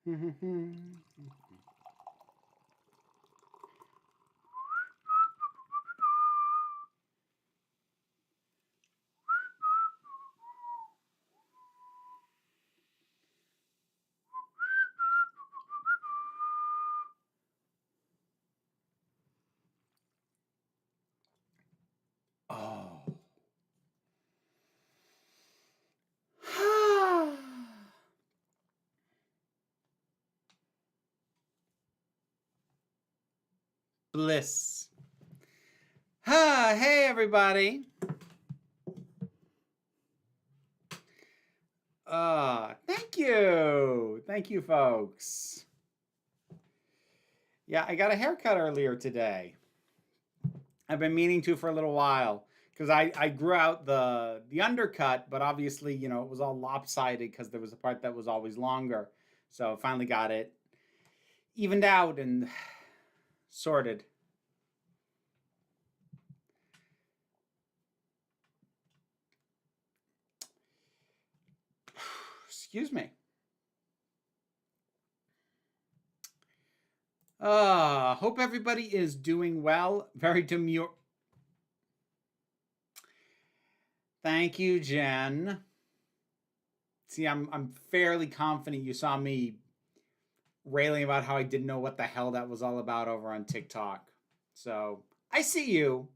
Oh. Bliss. Hey, everybody. Thank you. Thank you, folks. Yeah, I got a haircut earlier today. I've been meaning to for a little while because I grew out the undercut, but obviously, you know, it was all lopsided because there was a part that was always longer. So I finally got it evened out and sorted. Excuse me. Hope everybody is doing well. Very demure. Thank you, Jen. See, I'm fairly confident you saw me railing about how I didn't know what the hell that was all about over on TikTok. So I see you.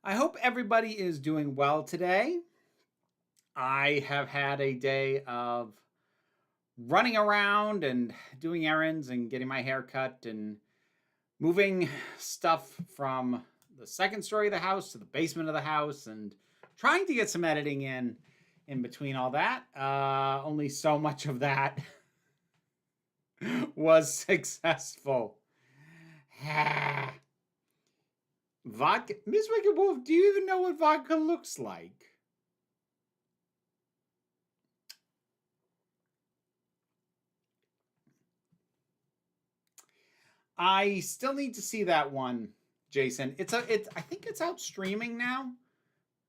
I hope everybody is doing well today. I have had a day of running around and doing errands and getting my hair cut and moving stuff from the second story of the house to the basement of the house and trying to get some editing in between all that. Only so much of that was successful. Vodka. Miss Wicked Wolf, do you even know what vodka looks like? I still need to see that one, Jason. I think it's out streaming now.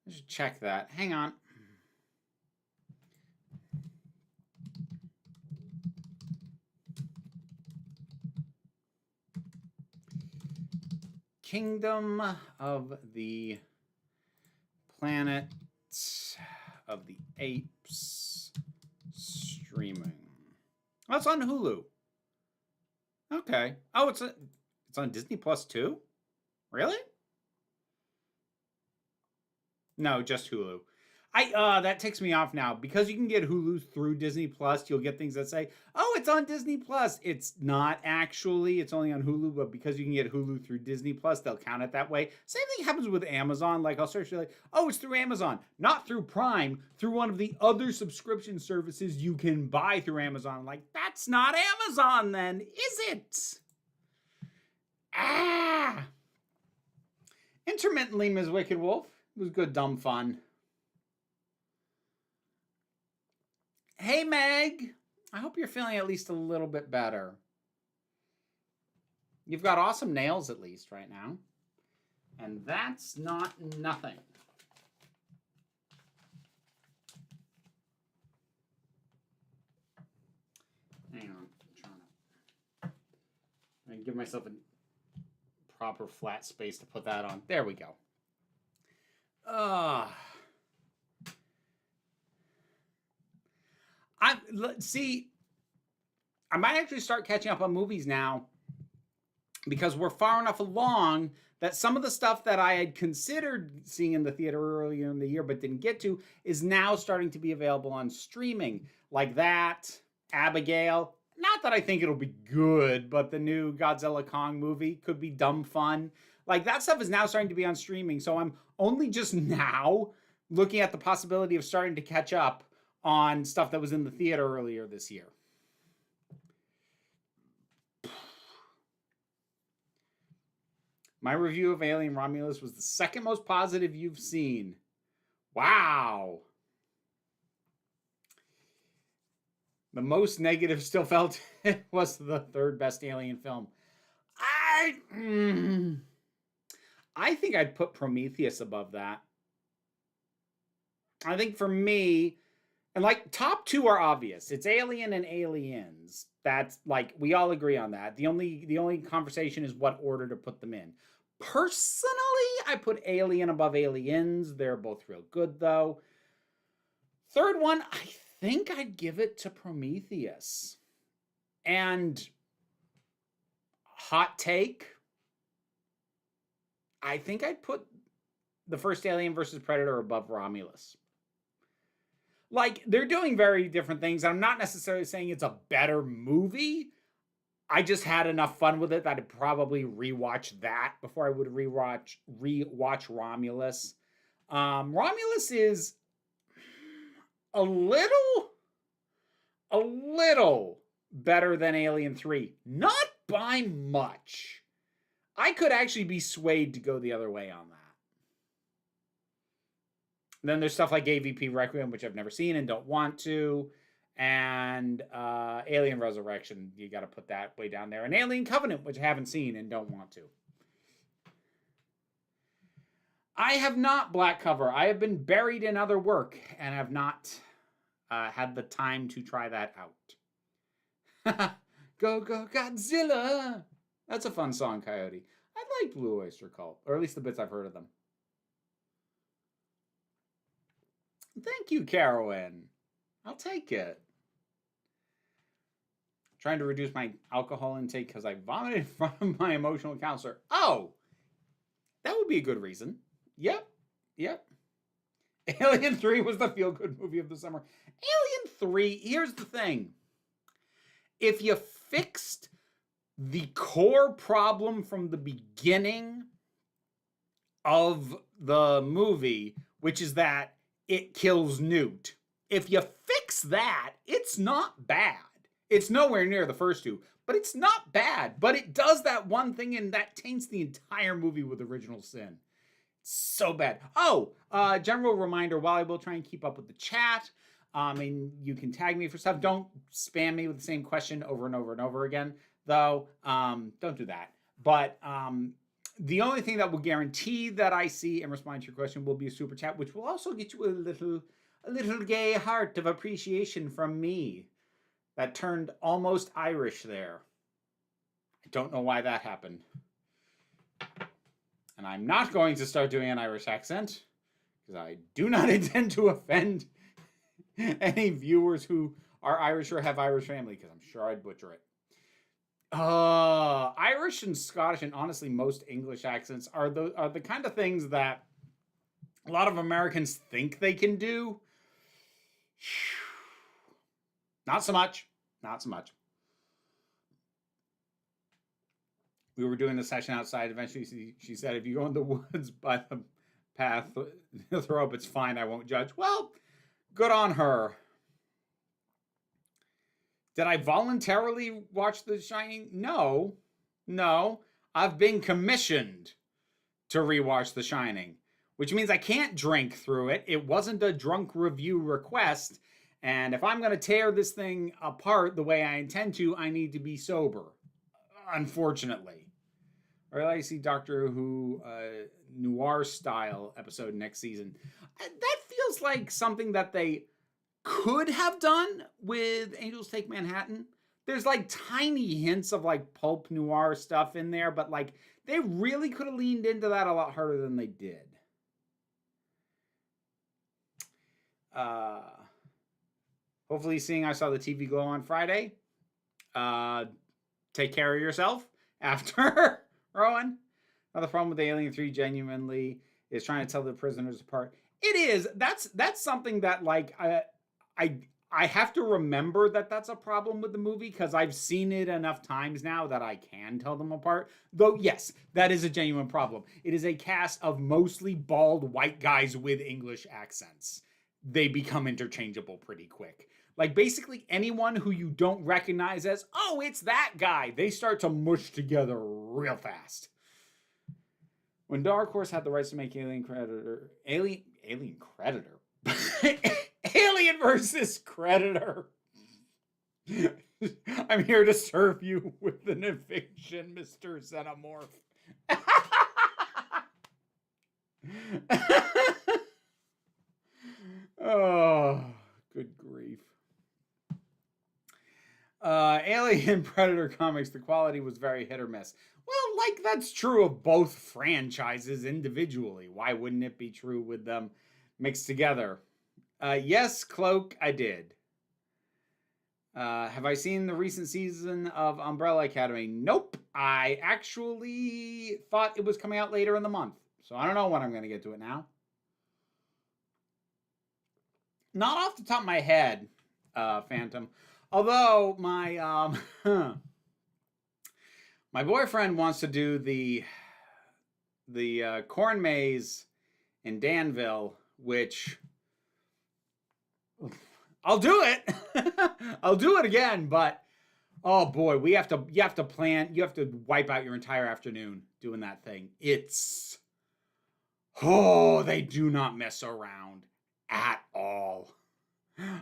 I should check that. Hang on. Kingdom of the Planet of the Apes streaming. Oh, it's on Hulu. Okay. Oh, it's on Disney Plus too? Really? No, just Hulu. That takes me off now because you can get Hulu through Disney Plus. You'll get things that say, "Oh, it's on Disney Plus." It's not actually. It's only on Hulu, but because you can get Hulu through Disney Plus, they'll count it that way. Same thing happens with Amazon. Like I'll search like, "Oh, it's through Amazon, not through Prime, through one of the other subscription services you can buy through Amazon." Like that's not Amazon, then, is it? Intermittently, Ms. Wicked Wolf. It was good, dumb fun. Hey, Meg. I hope you're feeling at least a little bit better. You've got awesome nails, at least, right now. And that's not nothing. Hang on. I'm trying to give myself a proper flat space to put that on. There we go. See, I might actually start catching up on movies now because we're far enough along that some of the stuff that I had considered seeing in the theater earlier in the year but didn't get to is now starting to be available on streaming. Like that, Abigail. Not that I think it'll be good, but the new Godzilla Kong movie could be dumb fun. Like that stuff is now starting to be on streaming, so I'm only just now looking at the possibility of starting to catch up on stuff that was in the theater earlier this year. My review of Alien Romulus was the second most positive you've seen. Wow. The most negative still felt it was the third best Alien film. I think I'd put Prometheus above that. I think for me, and like top two are obvious. It's Alien and Aliens. That's like we all agree on that. The only conversation is what order to put them in. Personally, I put Alien above Aliens. They're both real good though. Third one, I think I'd give it to Prometheus. And hot take, I think I'd put the first Alien versus Predator above Romulus. Like, they're doing very different things. I'm not necessarily saying it's a better movie. I just had enough fun with it that I'd probably rewatch that before I would rewatch Romulus. Romulus is a little better than Alien 3. Not by much. I could actually be swayed to go the other way on that. Then there's stuff like AVP Requiem, which I've never seen and don't want to. And Alien Resurrection, you got to put that way down there. And Alien Covenant, which I haven't seen and don't want to. I have not Black Cover. I have been buried in other work and have not had the time to try that out. Go, go, Godzilla. That's a fun song, Coyote. I like Blue Oyster Cult, or at least the bits I've heard of them. Thank you, Carowin. I'll take it. Trying to reduce my alcohol intake because I vomited in front of my emotional counselor. Oh, that would be a good reason. Yep. Alien 3 was the feel-good movie of the summer. Alien 3, here's the thing. If you fixed the core problem from the beginning of the movie, which is that it kills Newt. If you fix that, it's not bad. It's nowhere near the first two, but it's not bad. But it does that one thing, and that taints the entire movie with original sin. It's so bad. Oh, general reminder, while I will try and keep up with the chat, and you can tag me for stuff, don't spam me with the same question over and over and over again, though. Don't do that. But the only thing that will guarantee that I see and respond to your question will be a super chat, which will also get you a little gay heart of appreciation from me. That turned almost Irish there. I don't know why that happened. And I'm not going to start doing an Irish accent, because I do not intend to offend any viewers who are Irish or have Irish family, because I'm sure I'd butcher it. Irish and Scottish, and honestly most English accents are the kind of things that a lot of Americans think they can do. Not so much. We were doing the session outside. Eventually, she said, if you go in the woods by the path, throw up, it's fine. I won't judge. Well, good on her. Did I voluntarily watch The Shining? No. I've been commissioned to rewatch The Shining, which means I can't drink through it. It wasn't a drunk review request. And if I'm going to tear this thing apart the way I intend to, I need to be sober, unfortunately. Or I see Doctor Who noir style episode next season. That feels like something that they could have done with Angels Take Manhattan. There's like tiny hints of like pulp noir stuff in there, but like they really could have leaned into that a lot harder than they did. Hopefully seeing I saw the TV glow on Friday. Take care of yourself after, Rowan. Another problem with Alien 3 genuinely is trying to tell the prisoners apart. It is. That's something that like I have to remember that that's a problem with the movie because I've seen it enough times now that I can tell them apart. Though, yes, that is a genuine problem. It is a cast of mostly bald white guys with English accents. They become interchangeable pretty quick. Like, basically anyone who you don't recognize as, oh, it's that guy, they start to mush together real fast. When Dark Horse had the rights to make Alien Predator... Alien Predator? Alien versus Predator. I'm here to serve you with an eviction, Mr. Xenomorph. Oh, good grief. Alien Predator comics, the quality was very hit or miss. Well, like, that's true of both franchises individually. Why wouldn't it be true with them mixed together? Yes, Cloak, I did. Have I seen the recent season of Umbrella Academy? Nope. I actually thought it was coming out later in the month. So I don't know when I'm going to get to it now. Not off the top of my head, Phantom. Although my my boyfriend wants to do the corn maze in Danville, which I'll do it. I'll do it again, but oh boy, you have to plan, you have to wipe out your entire afternoon doing that thing. It's they do not mess around at all.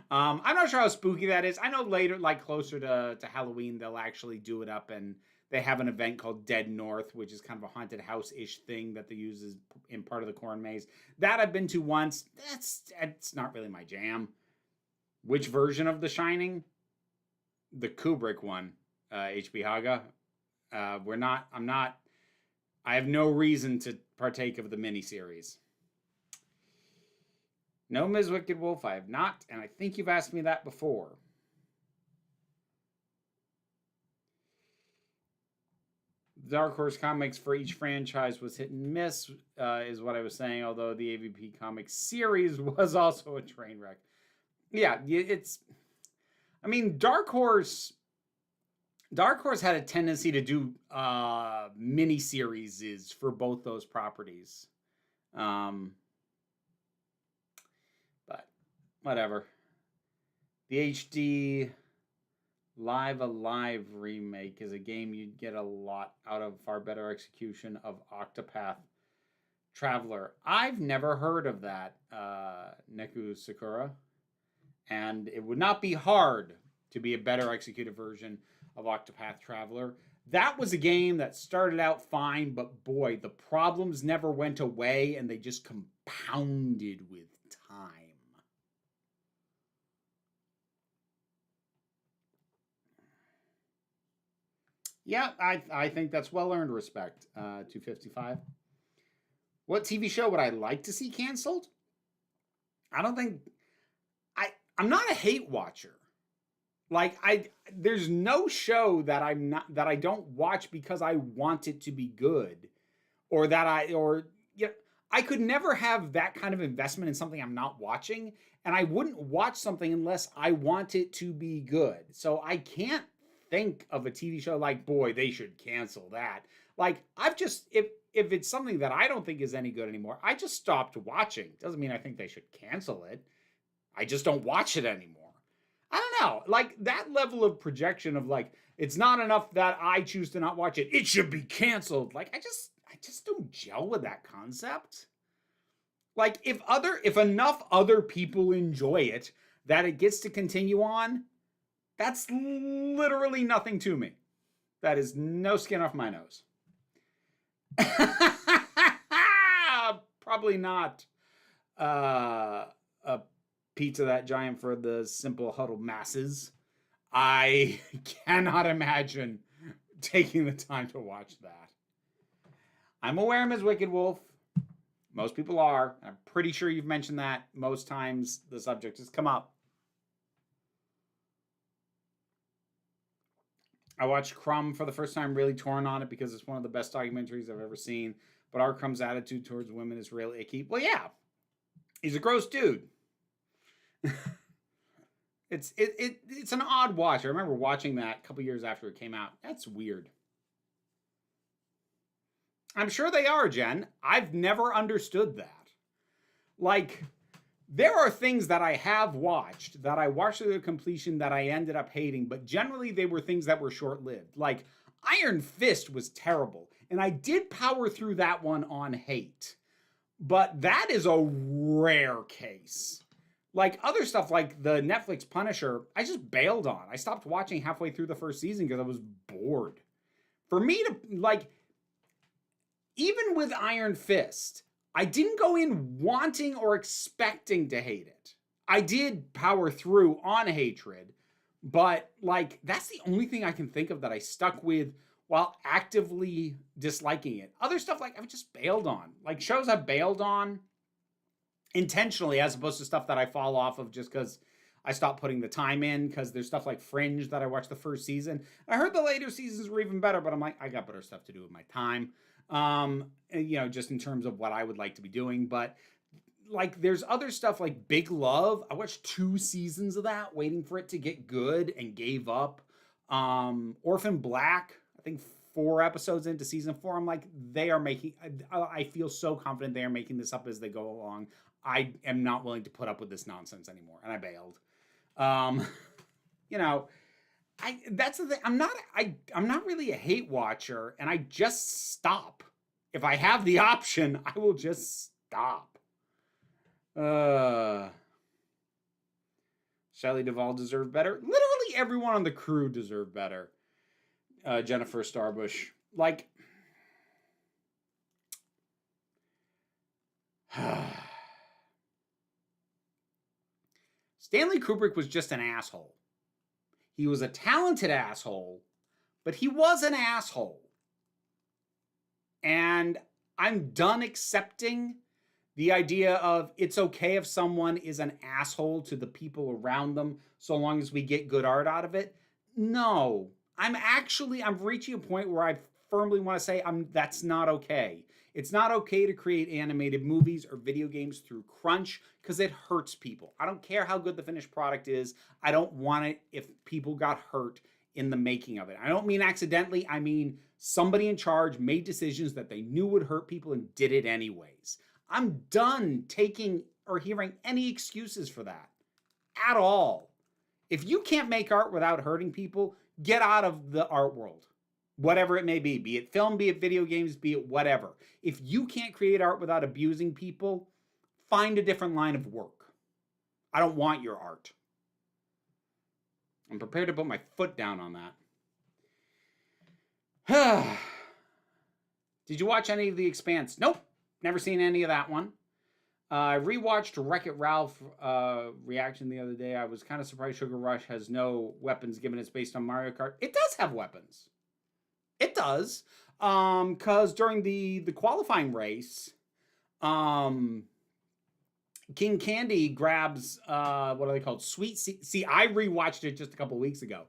I'm not sure how spooky that is. I know later, like closer to Halloween, they'll actually do it up, and they have an event called Dead North, which is kind of a haunted house-ish thing that they use as in part of the corn maze. That I've been to once. It's not really my jam. Which version of The Shining? The Kubrick one, H.B. Haga. I have no reason to partake of the miniseries. No, Ms. Wicked Wolf, I have not, and I think you've asked me that before. Dark Horse Comics for each franchise was hit and miss, is what I was saying, although the AVP Comics series was also a train wreck. Yeah, it's... I mean, Dark Horse had a tendency to do mini-series for both those properties. But whatever. The HD Live Alive remake is a game you'd get a lot out of. Far better execution of Octopath Traveler. I've never heard of that, Neku Sakura. And it would not be hard to be a better executed version of Octopath Traveler. That was a game that started out fine, but boy, the problems never went away, and they just compounded with time. Yeah, I think that's well-earned respect, 255. What TV show would I like to see canceled? I don't think... I'm not a hate watcher. Like, there's no show that I don't watch because I want it to be good, or I could never have that kind of investment in something I'm not watching, and I wouldn't watch something unless I want it to be good. So I can't think of a TV show like, boy, they should cancel that. Like, if it's something that I don't think is any good anymore, I just stopped watching. Doesn't mean I think they should cancel it. I just don't watch it anymore. I don't know. Like, that level of projection of, like, it's not enough that I choose to not watch it, it should be canceled. Like, I just don't gel with that concept. Like, if enough other people enjoy it that it gets to continue on, that's literally nothing to me. That is no skin off my nose. Probably not a Pizza That Giant for the simple huddled masses. I cannot imagine taking the time to watch that. I'm aware, Ms. Wicked Wolf. Most people are. I'm pretty sure you've mentioned that most times the subject has come up. I watched Crumb for the first time, really torn on it because it's one of the best documentaries I've ever seen. But R. Crumb's attitude towards women is real icky. Well, yeah. He's a gross dude. It's an odd watch. I remember watching that a couple years after it came out. That's weird. I'm sure they are, Jen. I've never understood that. Like, there are things that I have watched that I watched to the completion that I ended up hating, but generally they were things that were short-lived. Like, Iron Fist was terrible, and I did power through that one on hate. But that is a rare case. Like, other stuff like the Netflix Punisher, I just bailed on. I stopped watching halfway through the first season because I was bored. For me to, like, even with Iron Fist, I didn't go in wanting or expecting to hate it. I did power through on hatred, but like that's the only thing I can think of that I stuck with while actively disliking it. Other stuff like I've just bailed on. Like shows I've bailed on intentionally as opposed to stuff that I fall off of just because I stopped putting the time in, because there's stuff like Fringe that I watched the first season. I heard the later seasons were even better, but I'm like, I got better stuff to do with my time. You know, just in terms of what I would like to be doing. But like there's other stuff like Big Love. I watched 2 seasons of that, waiting for it to get good, and gave up. Orphan Black, I think 4 episodes into season 4, I'm like, they are making, I feel so confident they are making this up as they go along. I am not willing to put up with this nonsense anymore, and I bailed. You know, that's the thing. I'm not really a hate watcher, and I just stop. If I have the option, I will just stop. Shelley Duvall deserved better. Literally everyone on the crew deserved better. Jennifer Starbush. Like, Stanley Kubrick was just an asshole. He was a talented asshole, but he was an asshole. And I'm done accepting the idea of it's okay if someone is an asshole to the people around them so long as we get good art out of it. No, I'm reaching a point where I firmly want to say that's not okay. It's not okay to create animated movies or video games through crunch because it hurts people. I don't care how good the finished product is. I don't want it if people got hurt in the making of it. I don't mean accidentally. I mean somebody in charge made decisions that they knew would hurt people and did it anyways. I'm done taking or hearing any excuses for that at all. If you can't make art without hurting people, get out of the art world. Whatever it may be it film, be it video games, be it whatever. If you can't create art without abusing people, find a different line of work. I don't want your art. I'm prepared to put my foot down on that. Did you watch any of The Expanse? Nope. Never seen any of that one. I rewatched Wreck-It Ralph reaction the other day. I was kind of surprised Sugar Rush has no weapons given it's based on Mario Kart. It does have weapons. It does. Because during the qualifying race, King Candy grabs, what are they called? Sweet See, I rewatched it just a couple weeks ago.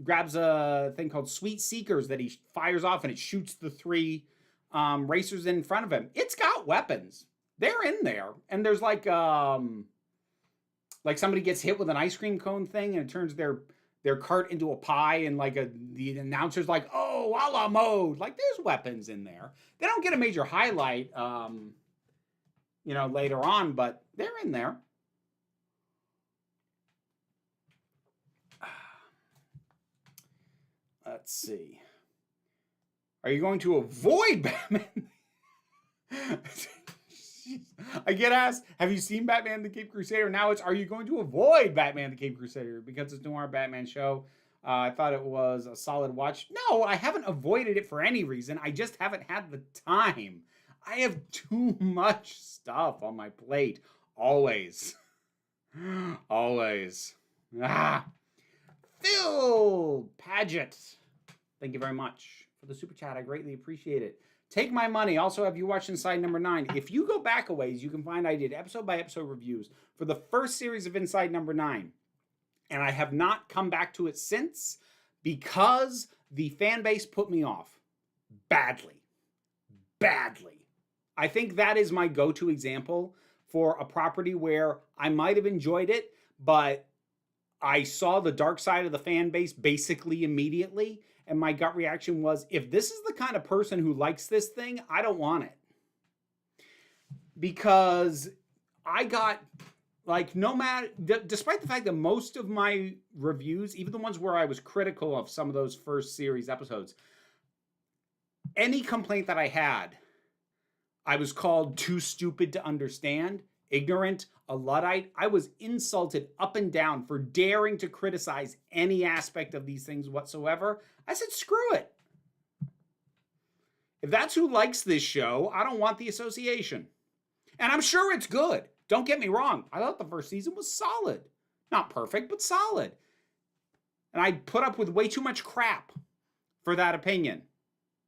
Grabs a thing called Sweet Seekers that he fires off, and it shoots the 3 racers in front of him. It's got weapons. They're in there. And there's like somebody gets hit with an ice cream cone thing, and it turns their cart into a pie, and like the announcer's like, oh, a la mode. Like there's weapons in there. They don't get a major highlight, later on, but they're in there. Let's see. Are you going to avoid Batman? I get asked, have you seen Batman the Cape Crusader? Now it's, are you going to avoid Batman the Cape Crusader because it's Noir Batman show? I thought it was a solid watch. No, I haven't avoided it for any reason. I just haven't had the time. I have too much stuff on my plate. Always. Always. Phil Paget. Thank you very much for the super chat. I greatly appreciate it. Take my money. Also, have you watched Inside Number 9? If you go back a ways, you can find I did episode by episode reviews for the first series of Inside Number 9. And I have not come back to it since because the fan base put me off. Badly. Badly. I think that is my go-to example for a property where I might have enjoyed it, but I saw the dark side of the fan base basically immediately. And my gut reaction was, if this is the kind of person who likes this thing, I don't want it. Because I got, like, no matter, despite the fact that most of my reviews, even the ones where I was critical of some of those first series episodes, any complaint that I had, I was called too stupid to understand, ignorant, a Luddite. I was insulted up and down for daring to criticize any aspect of these things whatsoever. I said, screw it. If that's who likes this show, I don't want the association. And I'm sure it's good. Don't get me wrong. I thought the first season was solid. Not perfect, but solid. And I put up with way too much crap for that opinion.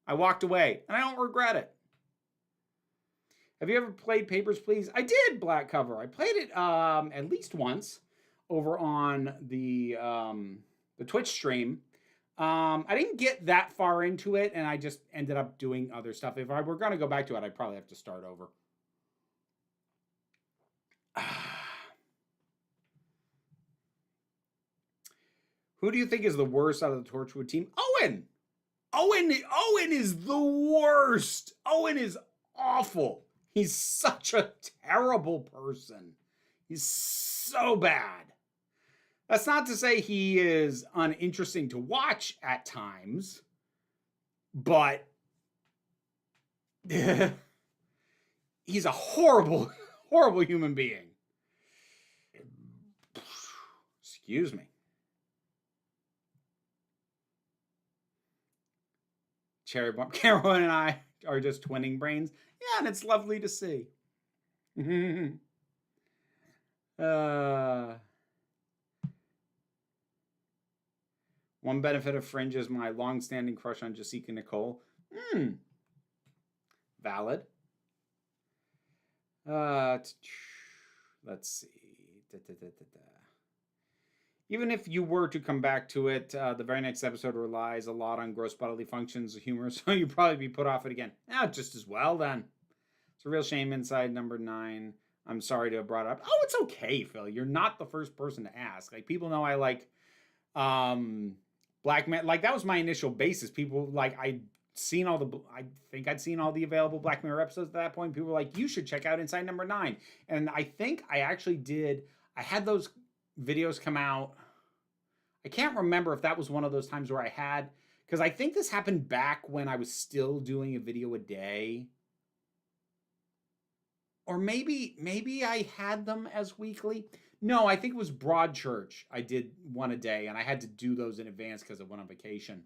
I walked away, and I don't regret it. Have you ever played Papers, Please? I did, Black Cover. I played it at least once over on the Twitch stream. I didn't get that far into it, and I just ended up doing other stuff. If I were going to go back to it, I'd probably have to start over. Who do you think is the worst out of the Torchwood team? Owen! Owen is the worst. Owen is awful. He's such a terrible person. He's so bad. That's not to say he is uninteresting to watch at times, but he's a horrible, horrible human being. Excuse me. Cherry Bomb. Caroline and I are just twinning brains. Yeah, and it's lovely to see. One benefit of Fringe is my long-standing crush on Jessica Nicole. Valid. Let's see. Even if you were to come back to it, the very next episode relies a lot on gross bodily functions humor, so you'd probably be put off it again. Just as well, then. It's a real shame inside number 9. I'm sorry to have brought it up. Oh, it's okay, Phil. You're not the first person to ask. Like, people know I like Black Man. Like, that was my initial basis. People, like, I think I'd seen all the available Black Mirror episodes at that point. People were like, you should check out Inside Number 9. And I think I actually did. I had those videos come out. I can't remember if that was one of those times where I had, because I think this happened back when I was still doing a video a day. Or maybe I had them as weekly. No, I think it was Broadchurch. I did one a day, and I had to do those in advance because I went on vacation.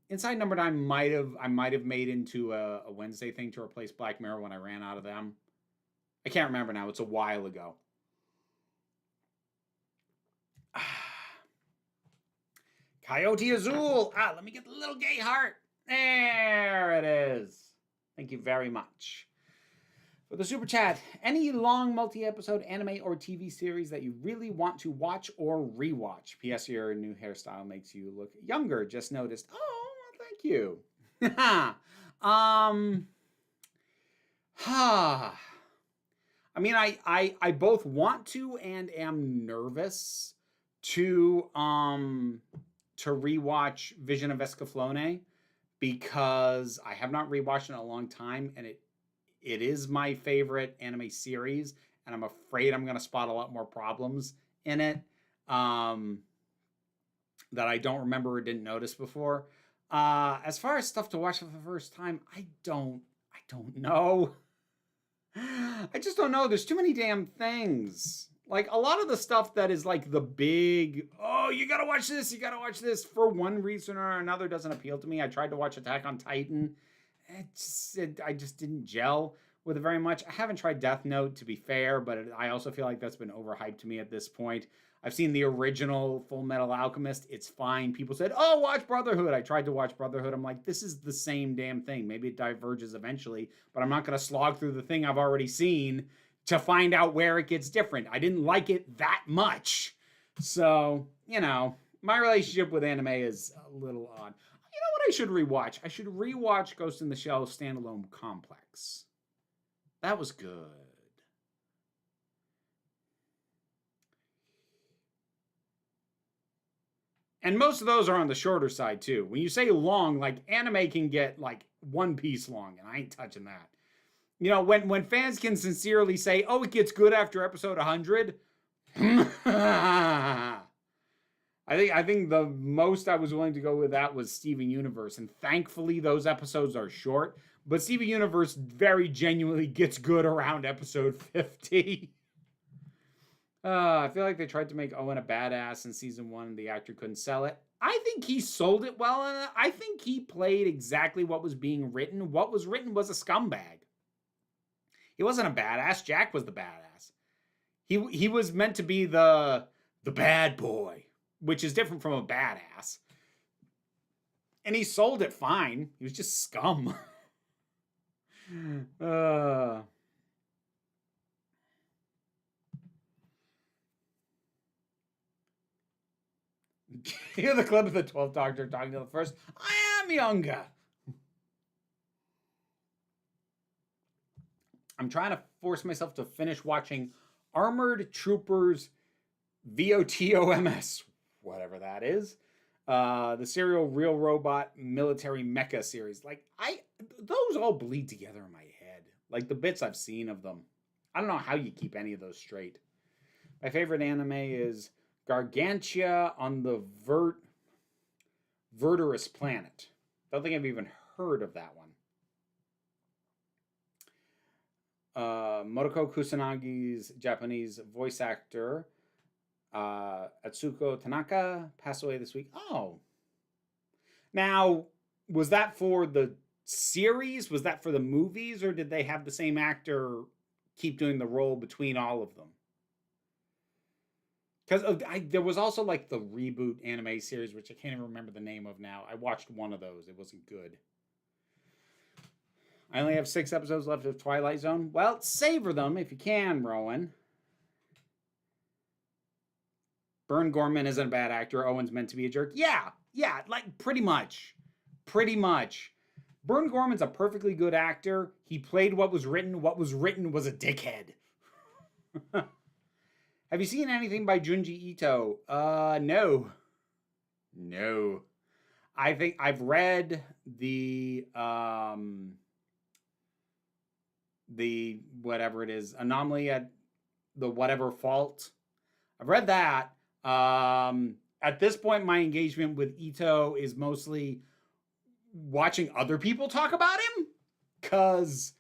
Inside Number 9 I might have made into a Wednesday thing to replace Black Mirror when I ran out of them. I can't remember now. It's a while ago. Coyote Azul. Let me get the little gay heart. There it is. Thank you very much for the super chat. Any long multi-episode anime or TV series that you really want to watch or rewatch? P.S. Your new hairstyle makes you look younger. Just noticed. Oh, well, thank you. I mean, I both want to and am nervous to rewatch Vision of Escaflowne, because I have not rewatched it in a long time, and it is my favorite anime series, and I'm afraid I'm going to spot a lot more problems in it that I don't remember or didn't notice before. As far as stuff to watch for the first time, I don't know. I just don't know. There's too many damn things. Like, a lot of the stuff that is like the big, oh, you gotta watch this, for one reason or another doesn't appeal to me. I tried to watch Attack on Titan. I just didn't gel with it very much. I haven't tried Death Note, to be fair, but I also feel like that's been overhyped to me at this point. I've seen the original Full Metal Alchemist. It's fine. People said, oh, watch Brotherhood. I tried to watch Brotherhood. I'm like, this is the same damn thing. Maybe it diverges eventually, but I'm not going to slog through the thing I've already seen to find out where it gets different. I didn't like it that much. So, my relationship with anime is a little odd. You know what I should rewatch? I should rewatch Ghost in the Shell Standalone Complex. That was good. And most of those are on the shorter side, too. When you say long, like, anime can get, like, One Piece long, and I ain't touching that. When fans can sincerely say, oh, it gets good after episode 100, I think the most I was willing to go with that was Steven Universe, and thankfully those episodes are short, but Steven Universe very genuinely gets good around episode 50. I feel like they tried to make Owen a badass in season 1 and the actor couldn't sell it. I think he sold it well, and I think he played exactly what was being written. What was written was a scumbag. He wasn't a badass. Jack was the badass. He was meant to be the bad boy, which is different from a badass. And he sold it fine. He was just scum. Hear the clip of the 12th Doctor talking to the first. I am younger. I'm trying to force myself to finish watching Armored Troopers VOTOMS, whatever that is. The serial Real Robot Military Mecha series. Like, those all bleed together in my head. Like, the bits I've seen of them. I don't know how you keep any of those straight. My favorite anime is Gargantia on the Verdurous Planet. Don't think I've even heard of that one. Motoko Kusanagi's Japanese voice actor, Atsuko Tanaka, passed away this week. Oh. Now, was that for the series? Was that for the movies? Or did they have the same actor keep doing the role between all of them? Because there was also like the reboot anime series, which I can't even remember the name of now. I watched one of those. It wasn't good. I only have 6 episodes left of Twilight Zone. Well, savor them if you can, Rowan. Bern Gorman isn't a bad actor. Owen's meant to be a jerk. Yeah, like pretty much. Pretty much. Bern Gorman's a perfectly good actor. He played what was written. What was written was a dickhead. Have you seen anything by Junji Ito? No. No. I think I've read the whatever it is, Anomaly at the Whatever Fault. I've read that. At this point, my engagement with Ito is mostly watching other people talk about him. Because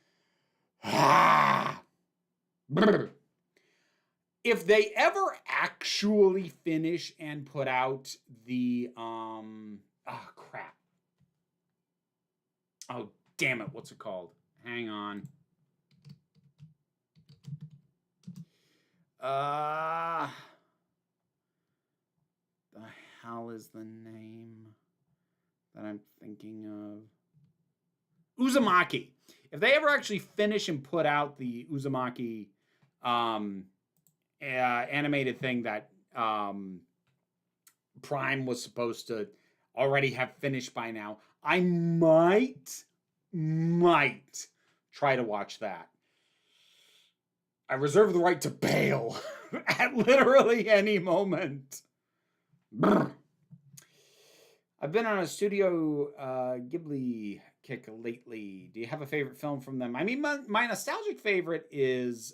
if they ever actually finish and put out the crap. Oh, damn it. What's it called? Hang on. The hell is the name that I'm thinking of? Uzumaki. If they ever actually finish and put out the Uzumaki animated thing that Prime was supposed to already have finished by now, I might try to watch that. I reserve the right to bail at literally any moment. Brr. I've been on a Studio Ghibli kick lately. Do you have a favorite film from them? I mean, my nostalgic favorite is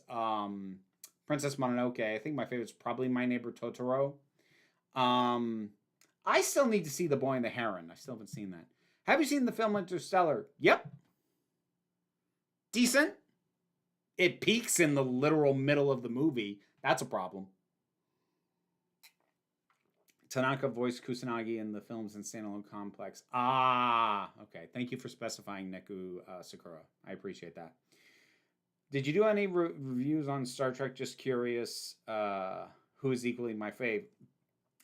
Princess Mononoke. I think my favorite is probably My Neighbor Totoro. I still need to see The Boy and the Heron. I still haven't seen that. Have you seen the film Interstellar? Yep. Decent. It peaks in the literal middle of the movie. That's a problem. Tanaka voiced Kusanagi in the films and standalone complex. Okay. Thank you for specifying, Neku Sakura. I appreciate that. Did you do any reviews on Star Trek? Just curious. Who is equally my fave?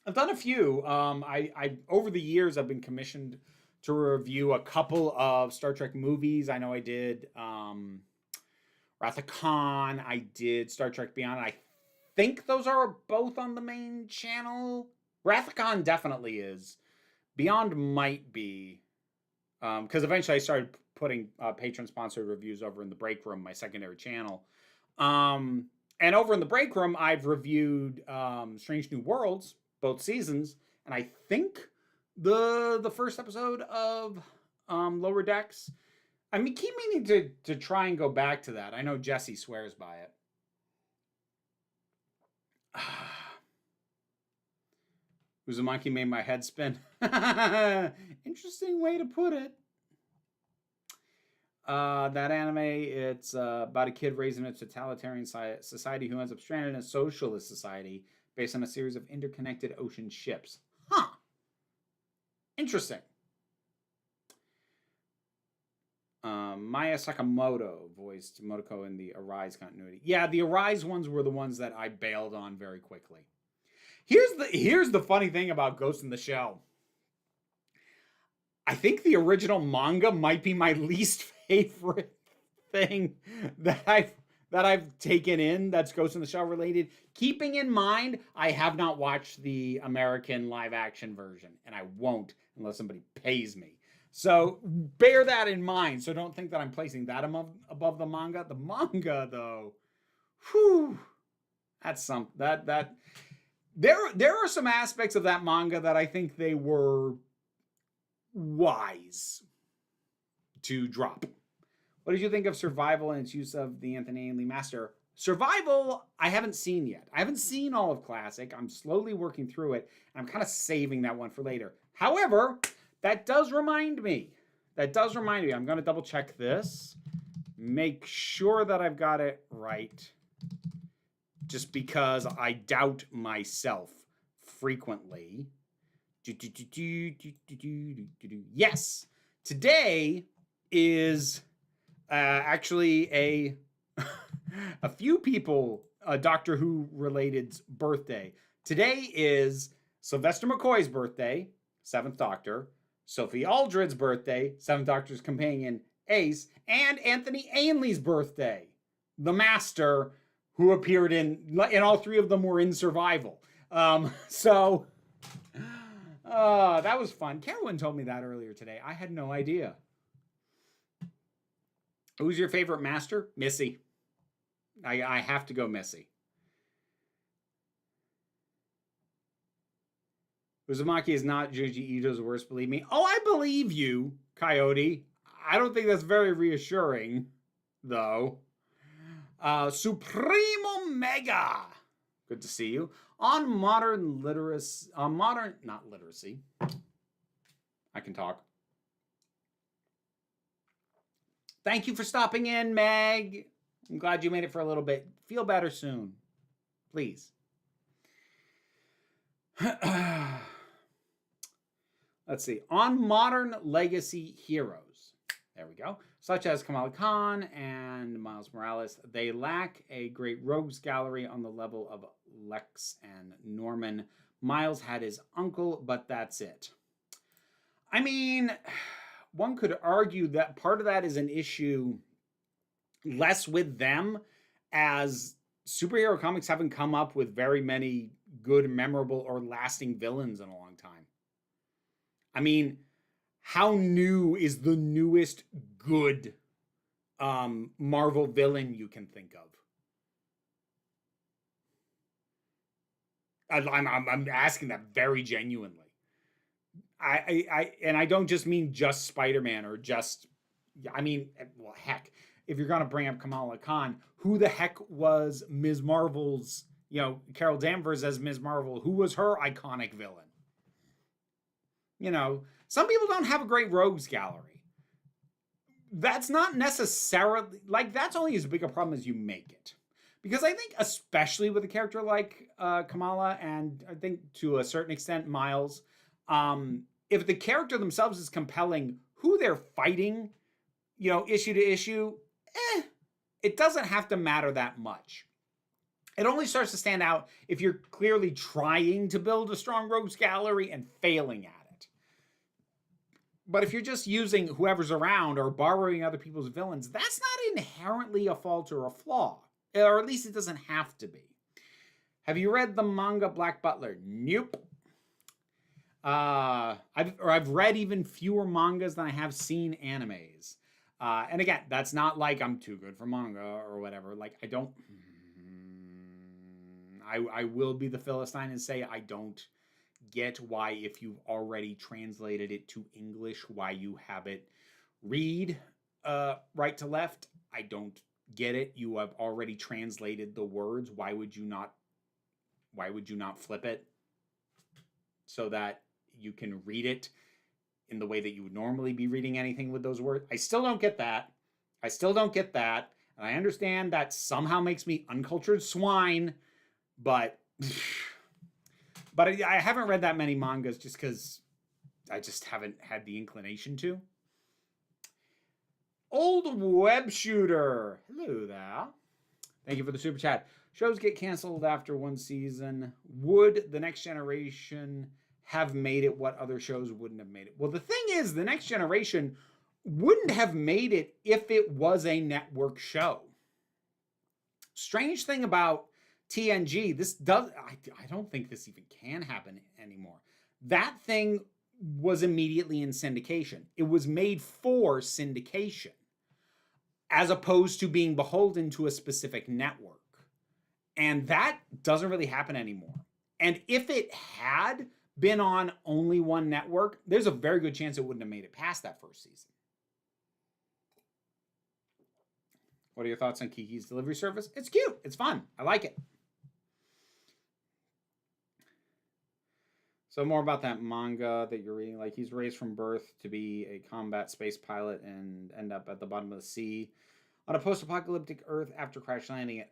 I've done a few. I over the years I've been commissioned to review a couple of Star Trek movies. I know I did Wrath of Khan. I did Star Trek Beyond. I think those are both on the main channel. Wrath of Khan definitely is. Beyond might be. Because eventually I started putting patron-sponsored reviews over in the Break Room, my secondary channel. And over in the Break Room, I've reviewed Strange New Worlds, both seasons. And I think the first episode of Lower Decks. I mean, keep meaning to try and go back to that. I know Jesse swears by it. Uzumaki made my head spin. Interesting way to put it. That anime, it's about a kid raised in a totalitarian society who ends up stranded in a socialist society based on a series of interconnected ocean ships. Huh. Interesting. Maya Sakamoto voiced Motoko in the Arise continuity. Yeah, the Arise ones were the ones that I bailed on very quickly. Here's the funny thing about Ghost in the Shell. I think the original manga might be my least favorite thing that I've taken in that's Ghost in the Shell related. Keeping in mind, I have not watched the American live action version, and I won't unless somebody pays me. So bear that in mind. So don't think that I'm placing that above the manga. The manga, though, whew, that's something that there are some aspects of that manga that I think they were wise to drop. What did you think of Survival and its use of the Anthony Ainley Master? Survival, I haven't seen yet. I haven't seen all of Classic. I'm slowly working through it, and I'm kind of saving that one for later. However, that does remind me. I'm going to double check this. Make sure that I've got it right. Just because I doubt myself frequently. Yes. Today is actually a few people Doctor Who related birthday. Today is Sylvester McCoy's birthday, 7th Doctor, Sophie Aldred's birthday, 7th Doctor's companion, Ace, and Anthony Ainley's birthday, the Master, who appeared in all three of them were in Survival. That was fun. Carolyn told me that earlier today. I had no idea. Who's your favorite Master? Missy. I have to go Missy. Uzumaki is not Junji Ito's worst, believe me. Oh, I believe you, Coyote. I don't think that's very reassuring, though. Supremo Mega. Good to see you. On modern literacy, not literacy. I can talk. Thank you for stopping in, Meg. I'm glad you made it for a little bit. Feel better soon. Please. Let's see. On modern legacy heroes. There we go. Such as Kamala Khan and Miles Morales. They lack a great rogues gallery on the level of Lex and Norman. Miles had his uncle, but that's it. I mean, one could argue that part of that is an issue less with them, as superhero comics haven't come up with very many good, memorable, or lasting villains in a long time. I mean, how new is the newest good Marvel villain you can think of? I'm asking that very genuinely. I don't just mean just Spider-Man or just, I mean, well, heck, if you're going to bring up Kamala Khan, who the heck was Ms. Marvel's, Carol Danvers as Ms. Marvel, who was her iconic villain? Some people don't have a great rogues gallery. That's not necessarily, that's only as big a problem as you make it. Because I think, especially with a character like Kamala, and I think to a certain extent Miles, if the character themselves is compelling, who they're fighting, issue to issue, it doesn't have to matter that much. It only starts to stand out if you're clearly trying to build a strong rogues gallery and failing at it. But if you're just using whoever's around or borrowing other people's villains, that's not inherently a fault or a flaw. Or at least it doesn't have to be. Have you read the manga Black Butler? Nope. I've read even fewer mangas than I have seen animes. And again, that's not like I'm too good for manga or whatever. I will be the Philistine and say I don't get why, if you've already translated it to English, why you have it read right to left. I don't get it. You have already translated the words. Why would you not flip it so that you can read it in the way that you would normally be reading anything with those words? I still don't get that. And I understand that somehow makes me uncultured swine, but I haven't read that many mangas just because just haven't had the inclination to. Old Web Shooter. Hello there. Thank you for the super chat. Shows get canceled after one season. Would the next generation have made it what other shows wouldn't have made it? Well, the thing is, the next generation wouldn't have made it if it was a network show. Strange thing about TNG, I don't think this even can happen anymore. That thing was immediately in syndication. It was made for syndication, as opposed to being beholden to a specific network. And that doesn't really happen anymore. And if it had been on only one network, there's a very good chance it wouldn't have made it past that first season. What are your thoughts on Kiki's delivery service? It's cute. It's fun. I like it. So more about that manga that you're reading. Like, he's raised from birth to be a combat space pilot and end up at the bottom of the sea on a post-apocalyptic Earth after crash landing it.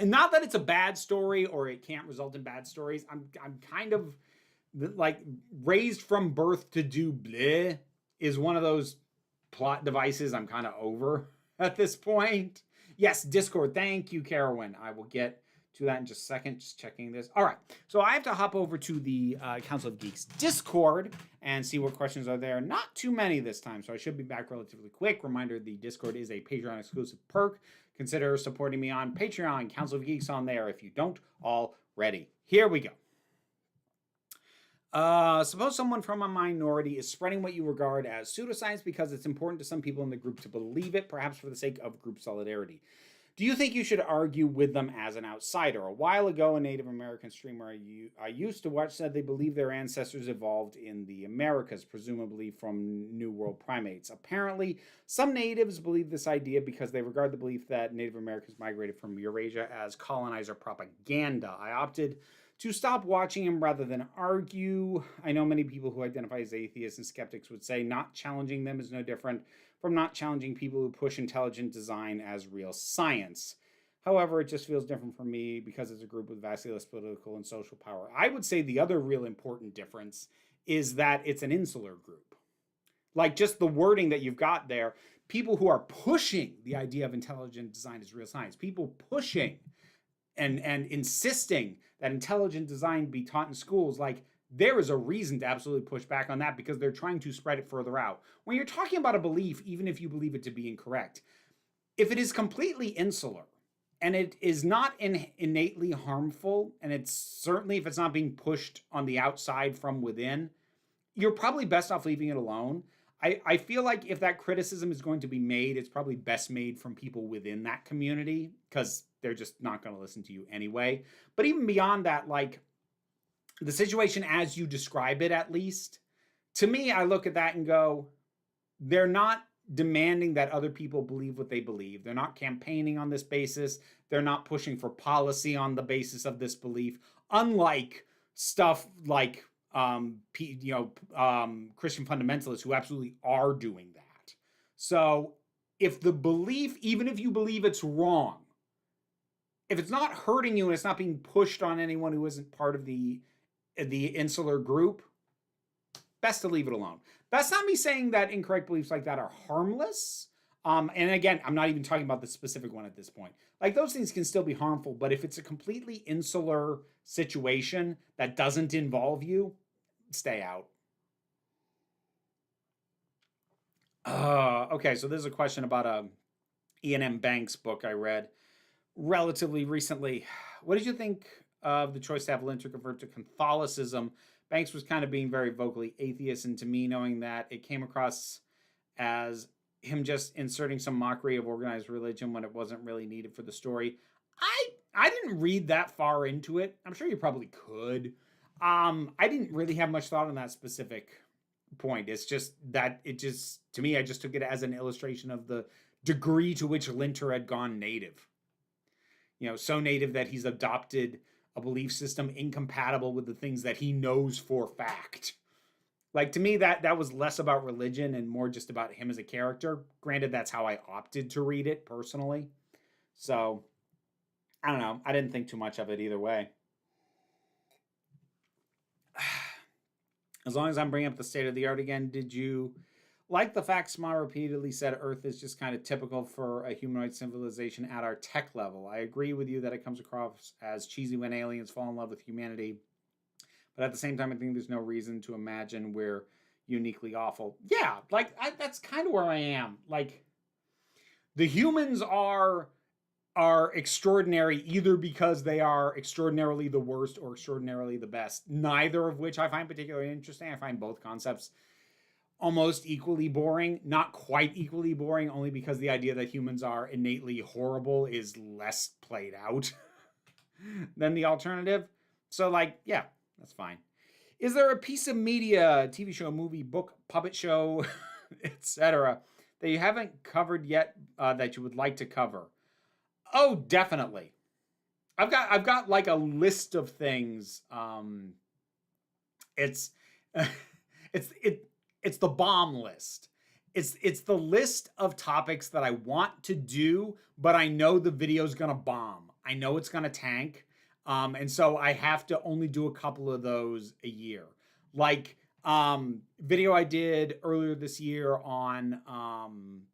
Not that it's a bad story or it can't result in bad stories. I'm kind of like, raised from birth to do bleh is one of those plot devices I'm kind of over at this point. Yes, Discord. Thank you, Carowin. I will get to that in just a second. Just checking this. All right. So I have to hop over to the Council of Geeks Discord and see what questions are there. Not too many this time, so I should be back relatively quick. Reminder, the Discord is a Patreon exclusive perk. Consider supporting me on Patreon. Council of Geeks on there if you don't already. Here we go. Suppose someone from a minority is spreading what you regard as pseudoscience because it's important to some people in the group to believe it, perhaps for the sake of group solidarity. Do you think you should argue with them as an outsider? A while ago, a Native American streamer I used to watch said they believe their ancestors evolved in the Americas, presumably from New World primates. Apparently, some natives believe this idea because they regard the belief that Native Americans migrated from Eurasia as colonizer propaganda. I opted to stop watching him rather than argue. I know many people who identify as atheists and skeptics would say not challenging them is no different from not challenging people who push intelligent design as real science. However, it just feels different for me because it's a group with vastly less political and social power. I would say the other real important difference is that it's an insular group. Like, just the wording that you've got there, people who are pushing the idea of intelligent design as real science, people pushing and insisting that intelligent design be taught in schools, like, there is a reason to absolutely push back on that because they're trying to spread it further out. When you're talking about a belief, even if you believe it to be incorrect, if it is completely insular and it is not innately harmful, and it's certainly if it's not being pushed on the outside from within, you're probably best off leaving it alone. I feel like if that criticism is going to be made, it's probably best made from people within that community because they're just not going to listen to you anyway. But even beyond that, like, the situation as you describe it, at least, to me, I look at that and go, they're not demanding that other people believe what they believe. They're not campaigning on this basis. They're not pushing for policy on the basis of this belief, unlike stuff like Christian fundamentalists who absolutely are doing that. So if the belief, even if you believe it's wrong, if it's not hurting you and it's not being pushed on anyone who isn't part of the insular group, best to leave it alone. That's not me saying that incorrect beliefs like that are harmless. And again, I'm not even talking about the specific one at this point. Like, those things can still be harmful, but if it's a completely insular situation that doesn't involve you, stay out. Okay, so there's a question about a Ian M. Banks book I read relatively recently. What did you think of the choice to have Linter convert to Catholicism? Banks was kind of being very vocally atheist, and to me, knowing that, it came across as him just inserting some mockery of organized religion when it wasn't really needed for the story. I didn't read that far into it. I'm sure you probably could. I didn't really have much thought on that specific point. It's just that to me, I just took it as an illustration of the degree to which Linter had gone native. You know, so native that he's adopted a belief system incompatible with the things that he knows for fact. Like, to me, that was less about religion and more just about him as a character. Granted, that's how I opted to read it personally. So, I don't know. I didn't think too much of it either way. As long as I'm bringing up the state of the art again, did you like the fact Smar repeatedly said Earth is just kind of typical for a humanoid civilization at our tech level? I agree with you that it comes across as cheesy when aliens fall in love with humanity. But at the same time, I think there's no reason to imagine we're uniquely awful. Yeah, like that's kind of where I am. Like the humans are extraordinary either because they are extraordinarily the worst or extraordinarily the best. Neither of which I find particularly interesting. I find both concepts almost equally boring, not quite equally boring, only because the idea that humans are innately horrible is less played out than the alternative. So, like, yeah, that's fine. Is there a piece of media, TV show, movie, book, puppet show, etc., that you haven't covered yet that you would like to cover? Oh, definitely. I've got like a list of things. It's it's the bomb list. It's the list of topics that I want to do, but I know the video's gonna bomb. I know it's gonna tank. And so I have to only do a couple of those a year. Like video I did earlier this year on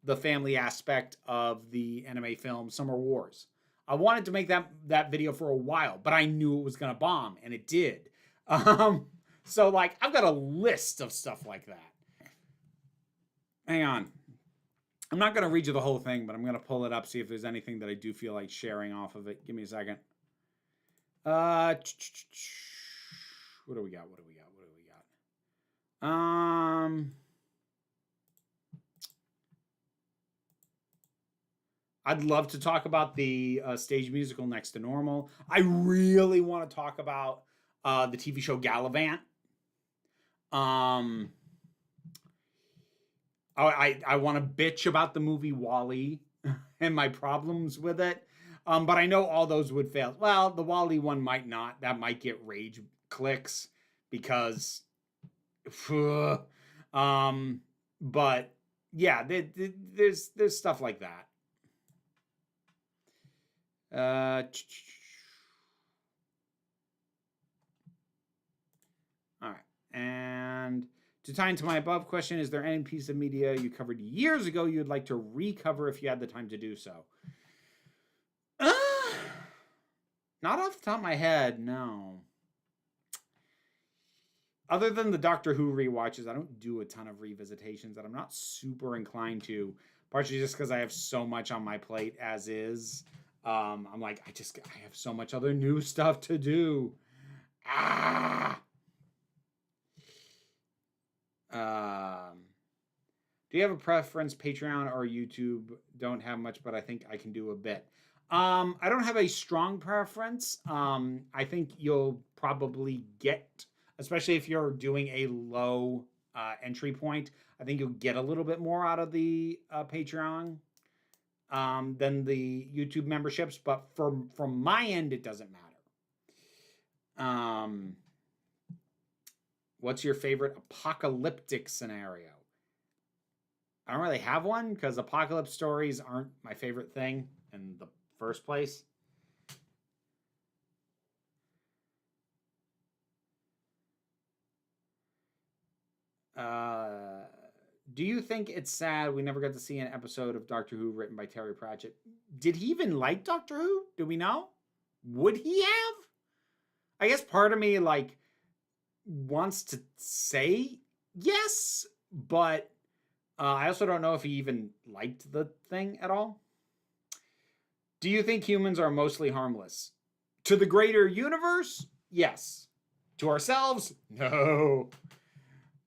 the family aspect of the anime film Summer Wars. I wanted to make that video for a while, but I knew it was gonna bomb, and it did. So like I've got a list of stuff like that. Hang on. I'm not gonna read you the whole thing, but I'm gonna pull it up, see if there's anything that I do feel like sharing off of it. Give me a second. What do we got? I'd love to talk about the stage musical Next to Normal. I really want to talk about the TV show Gallivant. I want to bitch about the movie WALL-E and my problems with it. But I know all those would fail. Well, the WALL-E one might not. That might get rage clicks because but yeah, there's stuff like that. All right. And to tie into my above question, is there any piece of media you covered years ago you'd like to recover if you had the time to do so? Not off the top of my head, no. Other than the Doctor Who rewatches, I don't do a ton of revisitations that I'm not super inclined to, partially just because I have so much on my plate as is. I'm like, I have so much other new stuff to do. Do you have a preference, Patreon or YouTube? Don't have much, but I think I can do a bit. I don't have a strong preference. I think you'll probably get, especially if you're doing a low entry point, I think you'll get a little bit more out of the Patreon than the YouTube memberships. But from my end, it doesn't matter. What's your favorite apocalyptic scenario? I don't really have one because apocalypse stories aren't my favorite thing in the first place. Do you think it's sad we never got to see an episode of Doctor Who written by Terry Pratchett? Did he even like Doctor Who? Do we know? Would he have? I guess part of me like wants to say yes, but I also don't know if he even liked the thing at all. Do you think humans are mostly harmless? To the greater universe? Yes. To ourselves? No.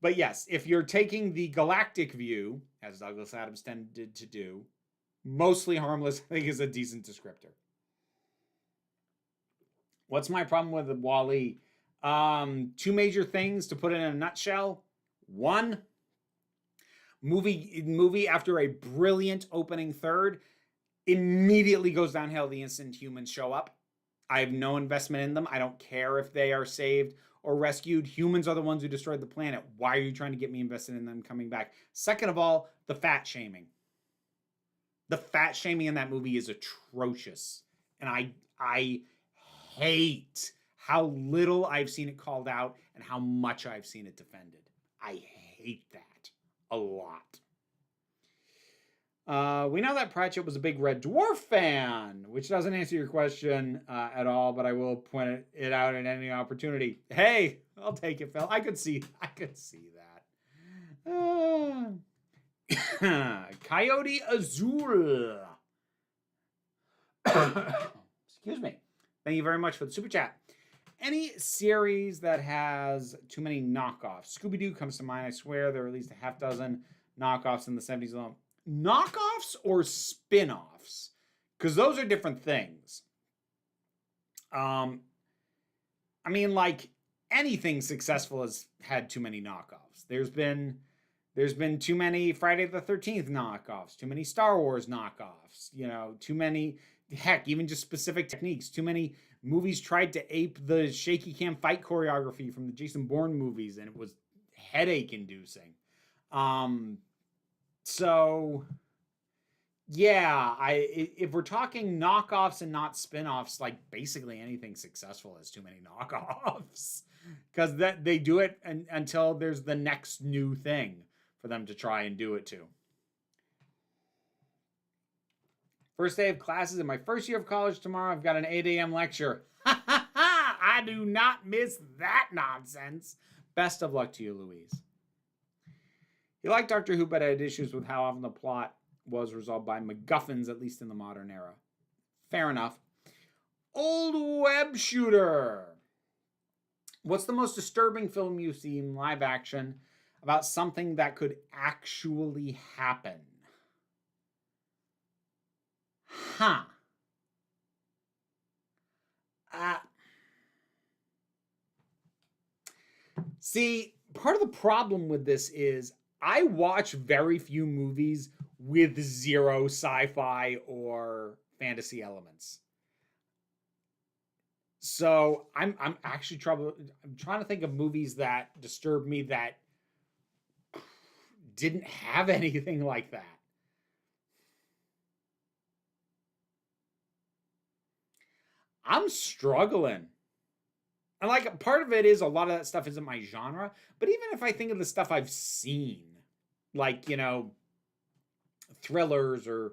But yes, if you're taking the galactic view, as Douglas Adams tended to do, mostly harmless, I think is a decent descriptor. What's my problem with WALL-E? Two major things to put it in a nutshell. One, movie after a brilliant opening third immediately goes downhill the instant humans show up. I have no investment in them. I don't care if they are saved or rescued. Humans are the ones who destroyed the planet. Why are you trying to get me invested in them coming back? Second of all, the fat shaming. The fat shaming in that movie is atrocious. And I hate how little I've seen it called out and how much I've seen it defended. I hate that a lot. We know that Pratchett was a big Red Dwarf fan, which doesn't answer your question at all, but I will point it out at any opportunity. Hey, I'll take it, Phil. I could see that. Coyote Azul. Excuse me. Thank you very much for the super chat. Any series that has too many knockoffs? Scooby-Doo comes to mind. I swear there are at least a half dozen knockoffs in the 70s alone. Knockoffs or spin-offs? Because those are different things. I mean, like, anything successful has had too many knockoffs. There's been too many Friday the 13th knockoffs, too many Star Wars knockoffs, you know, too many, heck, even just specific techniques. Too many movies tried to ape the shaky cam fight choreography from the Jason Bourne movies, and it was headache-inducing. So, yeah, if we're talking knockoffs and not spin-offs, like basically anything successful has too many knockoffs. Because they do it until there's the next new thing for them to try and do it to. First day of classes in my first year of college tomorrow. I've got an 8 a.m. lecture. I do not miss that nonsense. Best of luck to you, Louise. You like Doctor Who, but I had issues with how often the plot was resolved by MacGuffins, at least in the modern era. Fair enough. Old Web Shooter. What's the most disturbing film you've seen live action about something that could actually happen? See, part of the problem with this is I watch very few movies with zero sci-fi or fantasy elements. So I'm actually trying to think of movies that disturb me that didn't have anything like that. I'm struggling. And like part of it is a lot of that stuff isn't my genre, but even if I think of the stuff I've seen, like, you know, thrillers or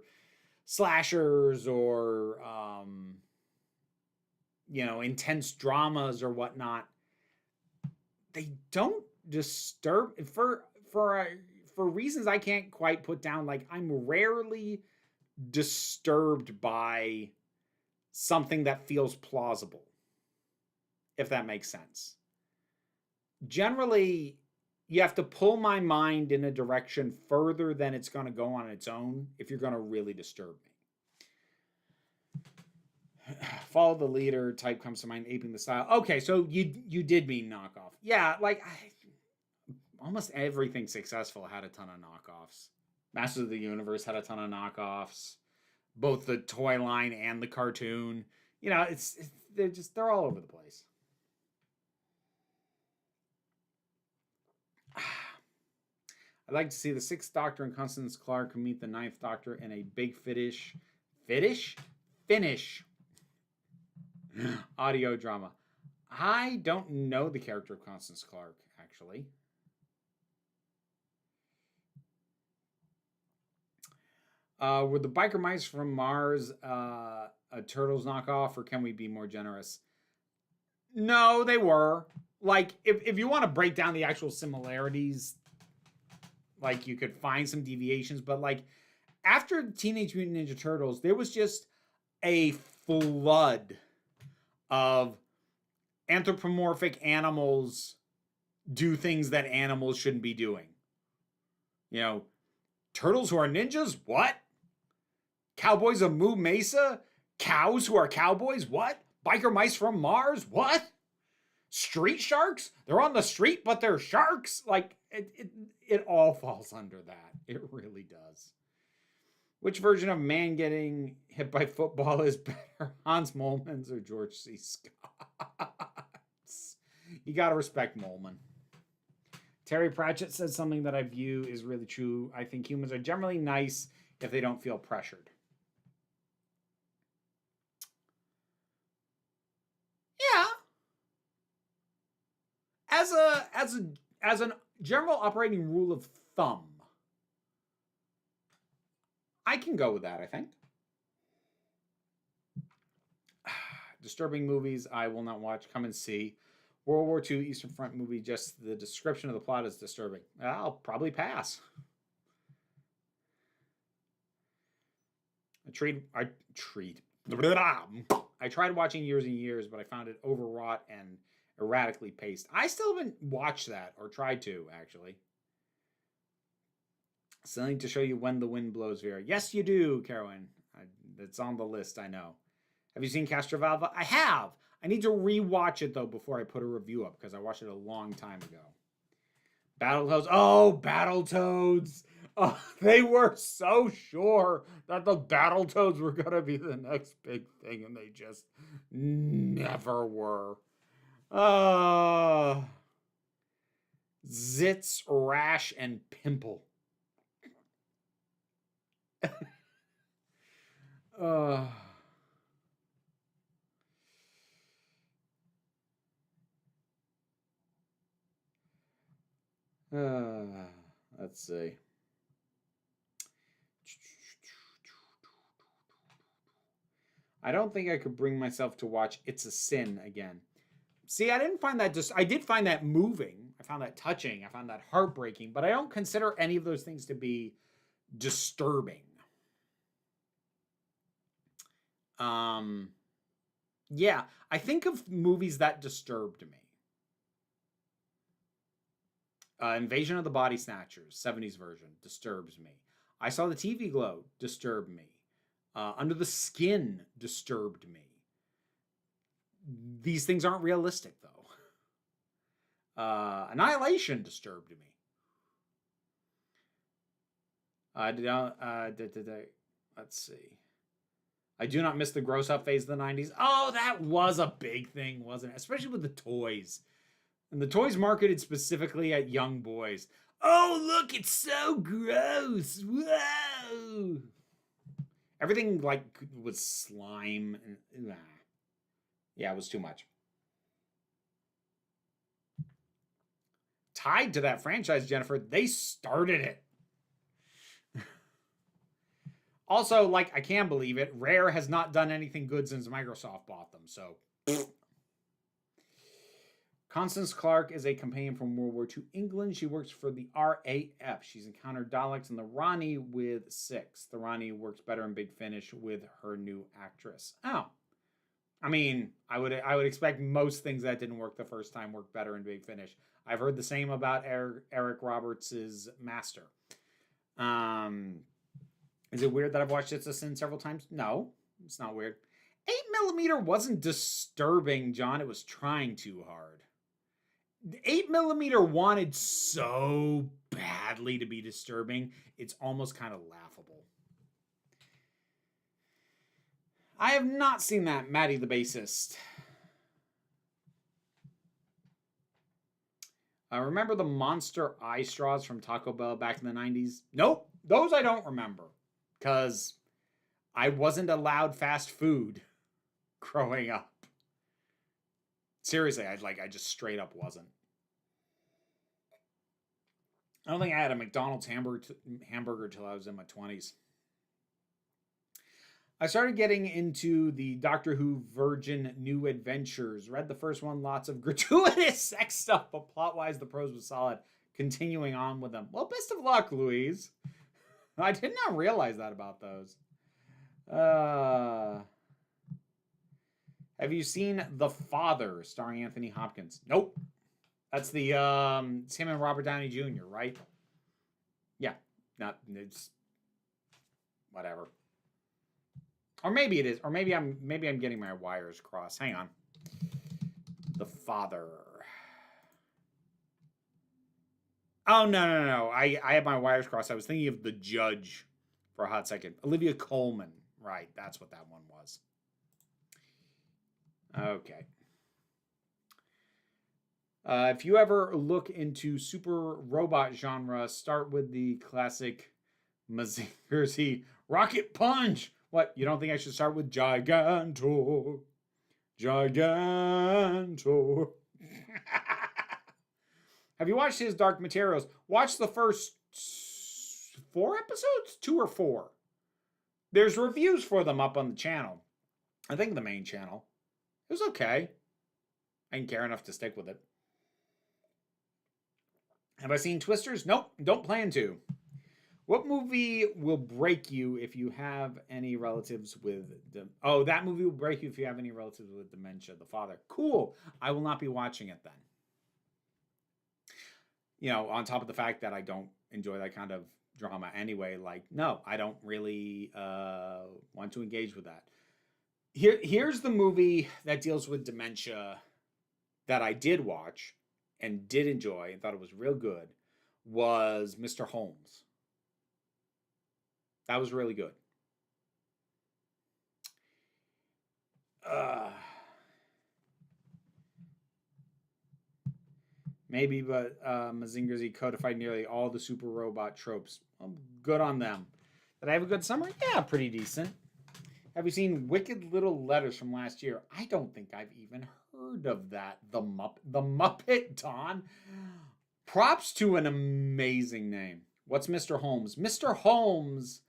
slashers or you know, intense dramas or whatnot, they don't disturb for reasons I can't quite put down. Like, I'm rarely disturbed by something that feels plausible, if that makes sense. Generally, you have to pull my mind in a direction further than it's going to go on its own if you're going to really disturb me. Follow the leader type comes to mind, aping the style. Okay, so you did mean knockoff. Yeah, like almost everything successful had a ton of knockoffs. Masters of the Universe had a ton of knockoffs. Both the toy line and the cartoon. You know, they're all over the place. I'd like to see the 6th Doctor and Constance Clark meet the 9th Doctor in a big finish audio drama. I don't know the character of Constance Clark, actually. Were the biker mice from Mars a Turtles knockoff, or can we be more generous? No, they were. Like, if you want to break down the actual similarities, like, you could find some deviations, but like after Teenage Mutant Ninja Turtles, there was just a flood of anthropomorphic animals do things that animals shouldn't be doing. You know, turtles who are ninjas? What? Cowboys of Moo Mesa? Cows who are cowboys? What? Biker mice from Mars? What? Street sharks? They're on the street, but they're sharks? Like, it all falls under that. It really does. Which version of man getting hit by football is better? Hans Moleman's or George C. Scott's? You gotta respect Moleman. Terry Pratchett says something that I view is really true. I think humans are generally nice if they don't feel pressured. Yeah. As a general operating rule of thumb, I can go with that, I think. Disturbing movies I will not watch. Come and see. World War II Eastern Front movie, just the description of the plot is disturbing. I'll probably pass. I tried watching Years and Years, but I found it overwrought and erratically paced. I still haven't watched that, or tried to, actually. Something to show you when the wind blows, Vera. Yes, you do, Carolyn. It's on the list, I know. Have you seen Castrovalva? I have. I need to rewatch it, though, before I put a review up, because I watched it a long time ago. Battletoads. Oh, Battletoads. Oh, they were so sure that the Battletoads were going to be the next big thing, and they just never were. Zits, rash, and pimple. Let's see. I don't think I could bring myself to watch It's a Sin again. See, I didn't find that I did find that moving. I found that touching. I found that heartbreaking. But I don't consider any of those things to be disturbing. Yeah, I think of movies that disturbed me. Invasion of the Body Snatchers, 70s version, disturbs me. I Saw the TV Glow, disturbed me. Under the Skin disturbed me. These things aren't realistic, though. Annihilation disturbed me. Let's see. I do not miss the gross up phase of the 90s. Oh, that was a big thing, wasn't it? Especially with the toys. And the toys marketed specifically at young boys. Oh, look, it's so gross. Whoa. Everything, like, was slime. And, yeah, it was too much. Tied to that franchise, Jennifer, they started it. Also, like, I can't believe it, Rare has not done anything good since Microsoft bought them, so. Constance Clark is a companion from World War II England. She works for the RAF. She's encountered Daleks in the Ronnie with 6. The Ronnie works better in Big Finish with her new actress. Oh. I mean, I would expect most things that didn't work the first time work better in Big Finish. I've heard the same about Eric Roberts' Master. Is it weird that I've watched It's a Sin several times? No, it's not weird. 8mm wasn't disturbing, John. It was trying too hard. 8mm wanted so badly to be disturbing, it's almost kind of laughable. I have not seen that, Maddie the Bassist. Remember the monster eye straws from Taco Bell back in the 90s? Nope, those I don't remember. Because I wasn't allowed fast food growing up. Seriously, I just straight up wasn't. I don't think I had a McDonald's hamburger till I was in my 20s. I started getting into the Doctor Who Virgin New Adventures. Read the first one, lots of gratuitous sex stuff, but plot-wise the prose was solid. Continuing on with them. Well, best of luck, Louise. I did not realize that about those. Have you seen The Father, starring Anthony Hopkins? Nope. That's the it's him and Robert Downey Jr., right? Yeah. It's whatever. Or maybe it is. Or maybe I'm getting my wires crossed. Hang on. The Father. Oh, no. I had my wires crossed. I was thinking of The Judge for a hot second. Olivia Colman. Right, that's what that one was. Okay. If you ever look into super robot genre, start with the classic Mazinger Rocket Punch. What, you don't think I should start with Gigantor? Gigantor. Have you watched his Dark Materials? Watch the first 4 episodes? 2 or 4. There's reviews for them up on the channel. I think the main channel. It was okay. I didn't care enough to stick with it. Have I seen Twisters? Nope, don't plan to. What movie will break you if you have any relatives with... Oh, that movie will break you if you have any relatives with dementia, The Father. Cool. I will not be watching it then. You know, on top of the fact that I don't enjoy that kind of drama anyway, like, no, I don't really want to engage with that. Here's the movie that deals with dementia that I did watch and did enjoy and thought it was real good, was Mr. Holmes. That was really good. Maybe, but Mazinger Z codified nearly all the super robot tropes. Well, good on them. Did I have a good summer? Yeah, pretty decent. Have you seen Wicked Little Letters from last year? I don't think I've even heard of that. The Muppet Dawn? Props to an amazing name. What's Mr. Holmes? Mr. Holmes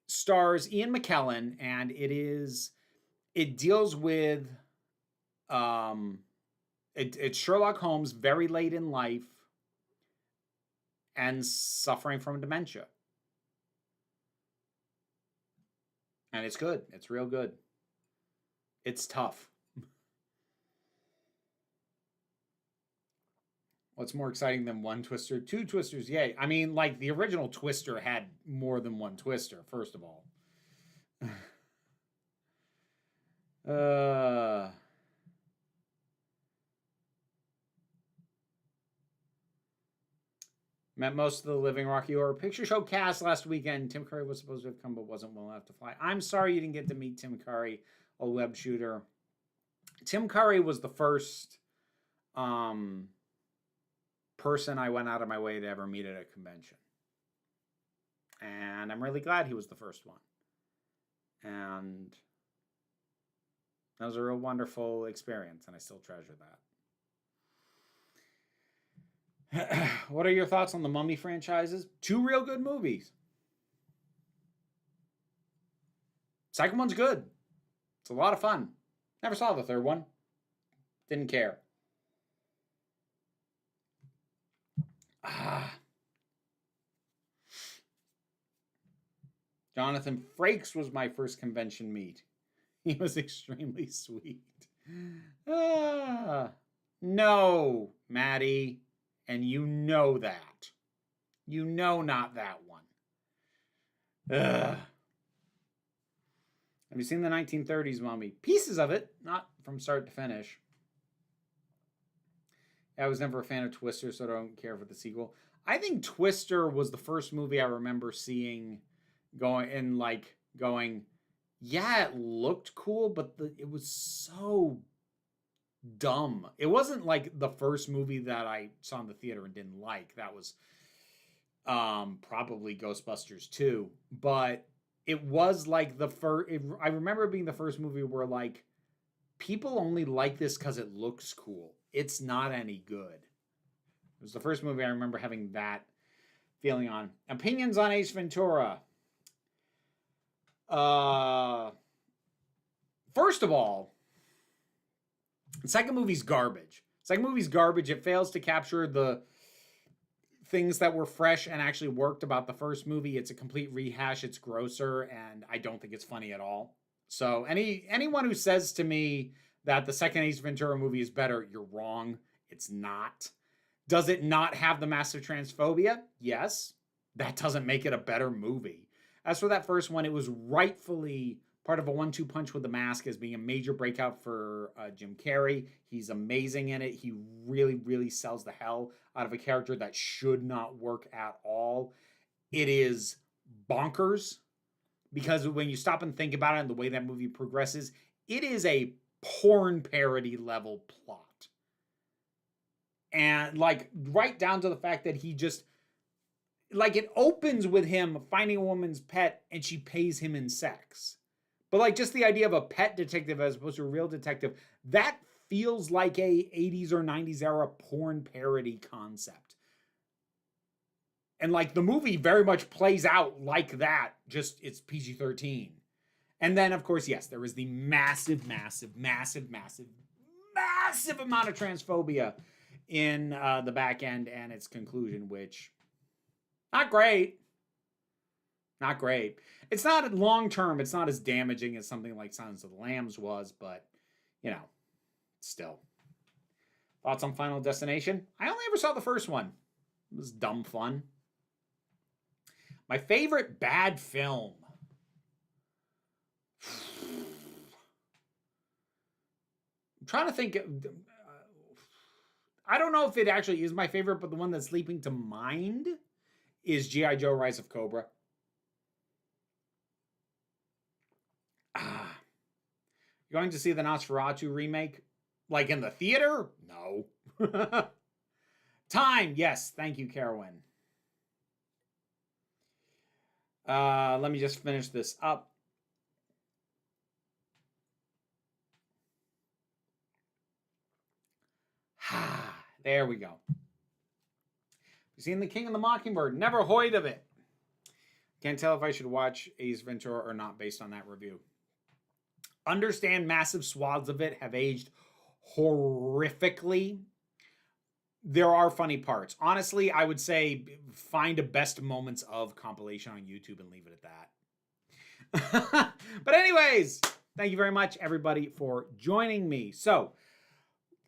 stars Ian McKellen, and it deals with it's Sherlock Holmes very late in life and suffering from dementia. And it's good. It's real good. It's tough. What's more exciting than one Twister? 2 Twisters, yay. I mean, like, the original Twister had more than one Twister, first of all. Met most of the Living Rocky Horror Picture Show cast last weekend. Tim Curry was supposed to have come, but wasn't well enough to fly. I'm sorry you didn't get to meet Tim Curry, a web shooter. Tim Curry was the first person I went out of my way to ever meet at a convention. And I'm really glad he was the first one. And that was a real wonderful experience, and I still treasure that. What are your thoughts on the Mummy franchises? 2 real good movies. Second one's good. It's a lot of fun. Never saw the third one. Didn't care. Jonathan Frakes was my first convention meet. He was extremely sweet. No, Maddie. And you know that. You know not that one. Have you seen the 1930s Mummy? Pieces of it, not from start to finish. I was never a fan of Twister, so I don't care for the sequel. I think Twister was the first movie I remember seeing going, yeah, it looked cool, but it was so dumb. It wasn't like the first movie that I saw in the theater and didn't like. That was probably Ghostbusters 2. But it was like the first... I remember it being the first movie where, like, people only like this because it looks cool. It's not any good. It was the first movie I remember having that feeling on. Opinions on Ace Ventura. First of all, the second movie's garbage. It fails to capture the things that were fresh and actually worked about the first movie. It's a complete rehash. It's grosser, and I don't think it's funny at all. So anyone who says to me that the second Ace Ventura movie is better, you're wrong. It's not. Does it not have the massive transphobia? Yes. That doesn't make it a better movie. As for that first one, it was rightfully part of a 1-2 punch with The Mask as being a major breakout for Jim Carrey. He's amazing in it. He really, really sells the hell out of a character that should not work at all. It is bonkers because when you stop and think about it and the way that movie progresses, it is a porn parody level plot. And like right down to the fact that he just, like, it opens with him finding a woman's pet and she pays him in sex. But like just the idea of a pet detective as opposed to a real detective, that feels like a 80s or 90s era porn parody concept. And like the movie very much plays out like that, just it's PG-13. And then, of course, yes, there was the massive amount of transphobia in the back end and its conclusion, which, not great. Not great. It's not long term, it's not as damaging as something like Silence of the Lambs was, but, you know, still. Thoughts on Final Destination? I only ever saw the first one. It was dumb fun. My favorite bad film. I'm trying to think. I don't know if it actually is my favorite, but the one that's leaping to mind is G.I. Joe Rise of Cobra. You're going to see the Nosferatu remake? Like in the theater? No. Time, yes. Thank you, Carowin. Let me just finish this up. There we go. You've seen The King and the Mockingbird. Never heard of it. Can't tell if I should watch Ace Ventura or not based on that review. Understand massive swaths of it have aged horrifically. There are funny parts. Honestly, I would say find a best moments of compilation on YouTube and leave it at that. But anyways, thank you very much, everybody, for joining me. So,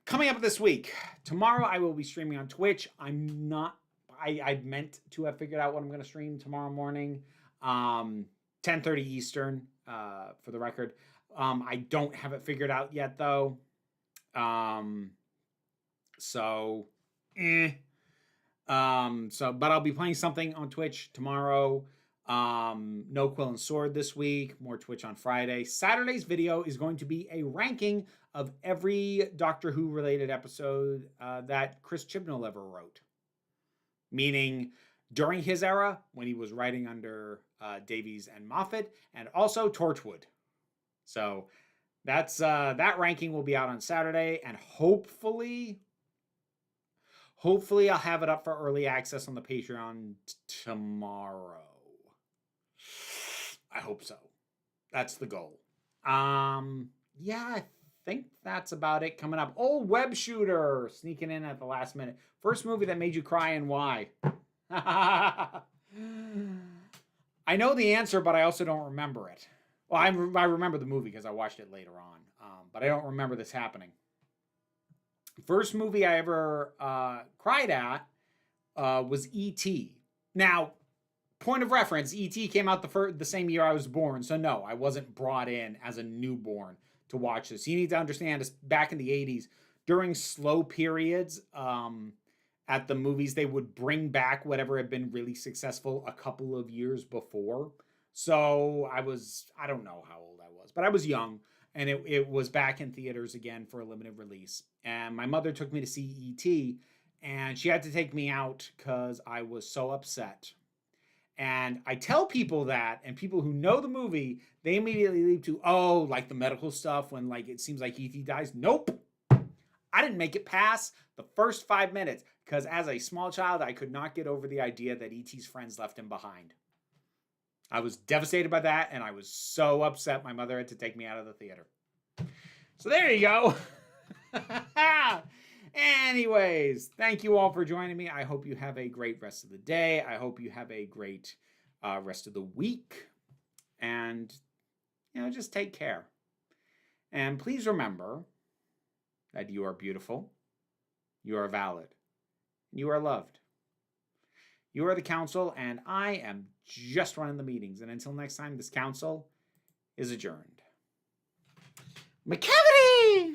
coming up this week, tomorrow I will be streaming on Twitch. I meant to have figured out what I'm going to stream tomorrow morning. 10:30 Eastern, for the record. I don't have it figured out yet, though. But I'll be playing something on Twitch tomorrow. No Quill and Sword this week. More Twitch on Friday. Saturday's video is going to be a ranking of every Doctor Who related episode that Chris Chibnall ever wrote. Meaning during his era, when he was writing under Davies and Moffat, and also Torchwood. So that's that ranking will be out on Saturday, and hopefully I'll have it up for early access on the Patreon tomorrow. I hope so. That's the goal. Yeah, I think that's about it coming up. Oh, Web Shooter sneaking in at the last minute. First movie that made you cry and why? I know the answer, but I also don't remember it. Well, I remember the movie because I watched it later on, but I don't remember this happening. First movie I ever cried at was E.T. Now, point of reference, E.T. came out the same year I was born, so no, I wasn't brought in as a newborn to watch this. You need to understand, back in the 80s, during slow periods at the movies, they would bring back whatever had been really successful a couple of years before. So I don't know how old I was, but I was young. And it was back in theaters again for a limited release. And my mother took me to see E.T. And she had to take me out because I was so upset. And I tell people that, and people who know the movie, they immediately leap to, oh, like the medical stuff when like it seems like E.T. dies. Nope. I didn't make it past the first 5 minutes because as a small child, I could not get over the idea that E.T.'s friends left him behind. I was devastated by that, and I was so upset my mother had to take me out of the theater. So there you go. Anyways, thank you all for joining me. I hope you have a great rest of the day. I hope you have a great rest of the week. And, just take care. And please remember that you are beautiful, you are valid, and you are loved. You are the council, and I am just running the meetings. And until next time, this council is adjourned. McCavity!